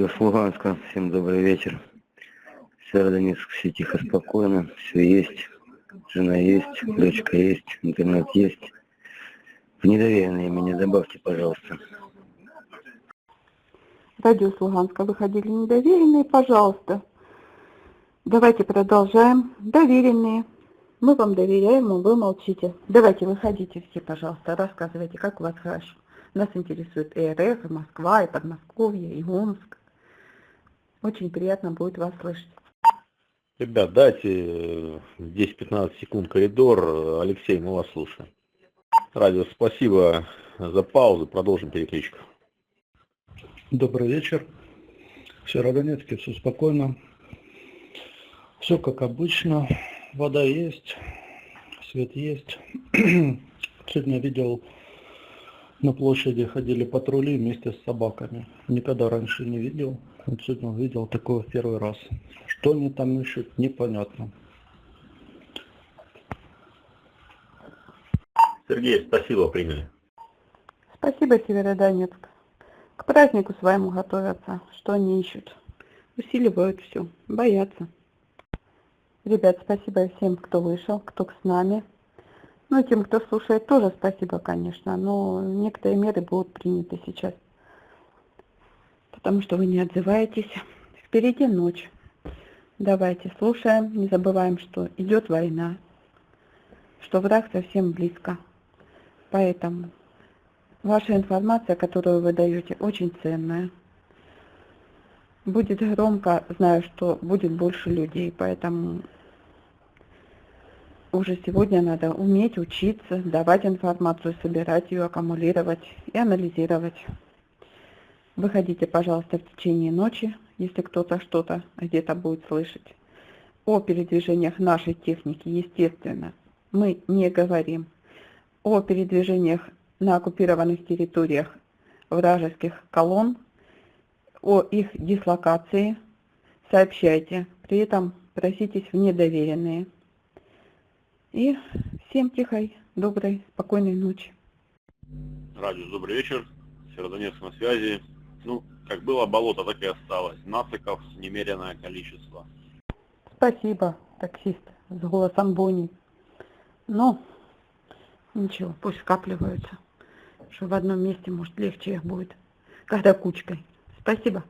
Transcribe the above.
С Луганска. Всем добрый вечер. Северодонецк, все тихо, спокойно, все есть. Жена есть, дочка есть, интернет есть. В недоверенные меня добавьте, пожалуйста. Радио с Луганска. Выходили недоверенные, пожалуйста. Давайте продолжаем. Доверенные. Мы вам доверяем, а вы молчите. Давайте, выходите все, пожалуйста, рассказывайте, как у вас хорошо. Нас интересует и РФ, и Москва, и Подмосковье, и Омск. Очень приятно будет вас слышать. Ребят, дайте 10-15 секунд коридор. Алексей, мы вас слушаем. Радио, спасибо за паузу. Продолжим перекличку. Добрый вечер. В Северодонецке все спокойно. Все как обычно. Вода есть, свет есть. Сегодня видел, на площади ходили патрули вместе с собаками. Никогда раньше не видел. Вот сегодня увидел такое в первый раз. Что они там ищут, непонятно. Сергей, спасибо, приняли. Спасибо, Северодонецк. К празднику своему готовятся. Что они ищут? Усиливают все, боятся. Ребят, спасибо всем, кто вышел, кто с нами. Ну, тем, кто слушает, тоже спасибо, конечно. Но некоторые меры будут приняты сейчас. Потому что вы не отзываетесь. Впереди ночь. Давайте слушаем. Не забываем, что идет война. Что враг совсем близко. Поэтому ваша информация, которую вы даете, очень ценная. Будет громко, знаю, что будет больше людей, поэтому уже сегодня надо уметь учиться, давать информацию, собирать ее, аккумулировать и анализировать. Выходите, пожалуйста, в течение ночи, если кто-то что-то где-то будет слышать. О передвижениях нашей техники, естественно, мы не говорим. О передвижениях на оккупированных территориях вражеских колонн, о их дислокации сообщайте, при этом проситесь в недоверенные. И всем тихой, доброй, спокойной ночи. Радио, добрый вечер. Северодонецк на связи. Ну, как было болото, так и осталось. Нациков немеренное количество. Спасибо, таксист с голосом Бонни. Но ничего, пусть скапливаются, что в одном месте, может, легче их будет, когда кучкой. Спасибо.